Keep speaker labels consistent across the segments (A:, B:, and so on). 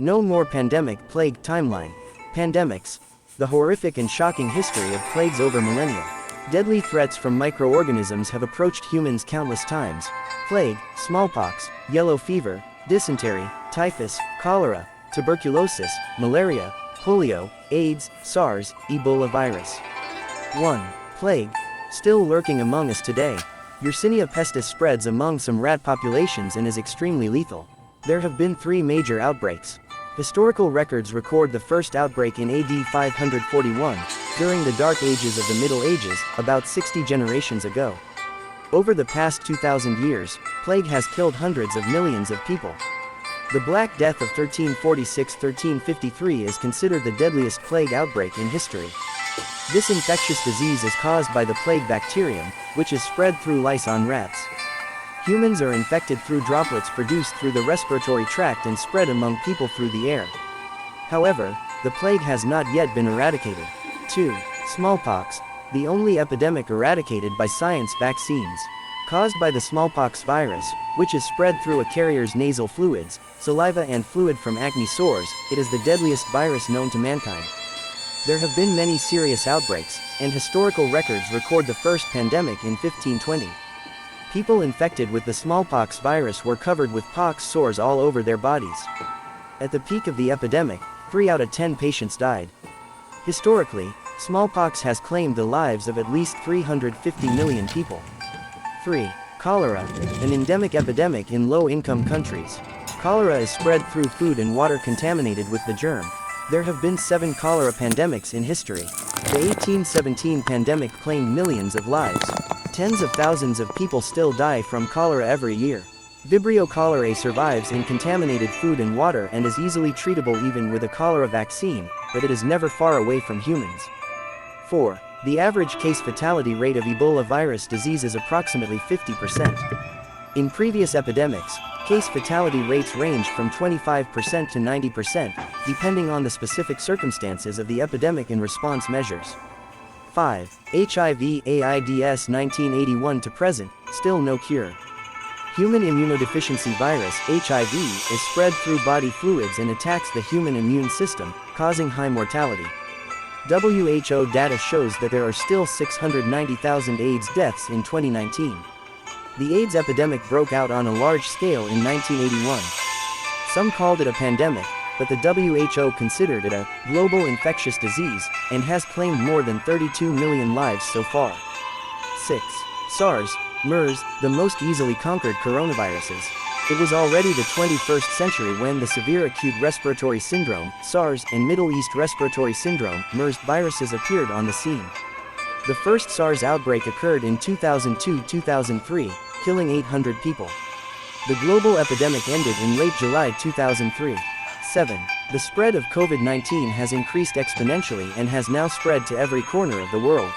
A: No more pandemic plague timeline. Pandemics. The horrific and shocking history of plagues over millennia. Deadly threats from microorganisms have approached humans countless times. Plague, smallpox, yellow fever, dysentery, typhus, cholera, tuberculosis, malaria, polio, AIDS, SARS, Ebola virus. 1. Plague. Still lurking among us today. Yersinia pestis spreads among some rat populations and is extremely lethal. There have been 3 major outbreaks. Historical records record the first outbreak in AD 541, during the Dark Ages of the Middle Ages, about 60 generations ago. Over the past 2,000 years, plague has killed hundreds of millions of people. The Black Death of 1346-1353 is considered the deadliest plague outbreak in history. This infectious disease is caused by the plague bacterium, which is spread through lice on rats. Humans are infected through droplets produced through the respiratory tract and spread among people through the air. However, the plague has not yet been eradicated. 2. Smallpox. The only epidemic eradicated by science vaccines. Caused by the smallpox virus, which is spread through a carrier's nasal fluids, saliva and fluid from acne sores, it is the deadliest virus known to mankind. There have been many serious outbreaks, and historical records record the first pandemic in 1520. People infected with the smallpox virus were covered with pox sores all over their bodies. At the peak of the epidemic, 3 out of 10 patients died. Historically, smallpox has claimed the lives of at least 350 million people. 3. Cholera, an endemic epidemic in low-income countries. Cholera is spread through food and water contaminated with the germ. There have been 7 cholera pandemics in history. The 1817 pandemic claimed millions of lives. Tens of thousands of people still die from cholera every year. Vibrio cholerae survives in contaminated food and water and is easily treatable even with a cholera vaccine, but it is never far away from humans. 4. The average case fatality rate of Ebola virus disease is approximately 50%. In previous epidemics, case fatality rates ranged from 25% to 90%, depending on the specific circumstances of the epidemic and response measures. 5. HIV/AIDS 1981 to present, still no cure. Human immunodeficiency virus, HIV, is spread through body fluids and attacks the human immune system, causing high mortality. WHO data shows that there are still 690,000 AIDS deaths in 2019. The AIDS epidemic broke out on a large scale in 1981. Some called it a pandemic, but the WHO considered it a global infectious disease, and has claimed more than 32 million lives so far. 6. SARS, MERS, the most easily conquered coronaviruses. It was already the 21st century when the severe acute respiratory syndrome, SARS, and Middle East respiratory syndrome, MERS, viruses appeared on the scene. The first SARS outbreak occurred in 2002-2003, killing 800 people. The global epidemic ended in late July 2003. 7. The spread of COVID-19 has increased exponentially and has now spread to every corner of the world.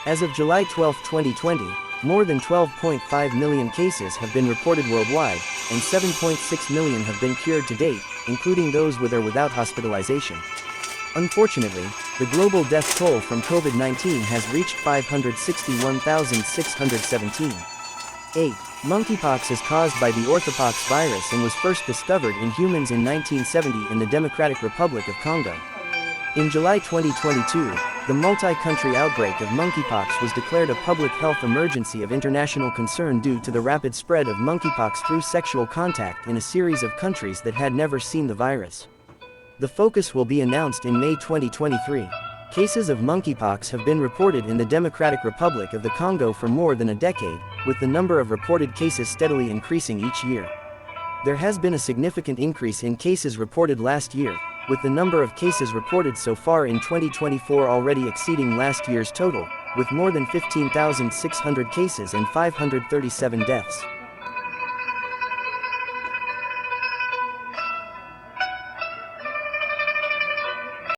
A: As of July 12, 2020, more than 12.5 million cases have been reported worldwide, and 7.6 million have been cured to date, including those with or without hospitalization. Unfortunately, the global death toll from COVID-19 has reached 561,617. 8. Monkeypox is caused by the orthopox virus and was first discovered in humans in 1970 in the Democratic Republic of Congo. In July 2022, the multi-country outbreak of monkeypox was declared a public health emergency of international concern due to the rapid spread of monkeypox through sexual contact in a series of countries that had never seen the virus. The focus will be announced in May 2023. Cases of monkeypox have been reported in the Democratic Republic of the Congo for more than a decade, with the number of reported cases steadily increasing each year. There has been a significant increase in cases reported last year, with the number of cases reported so far in 2024 already exceeding last year's total, with more than 15,600 cases and 537 deaths.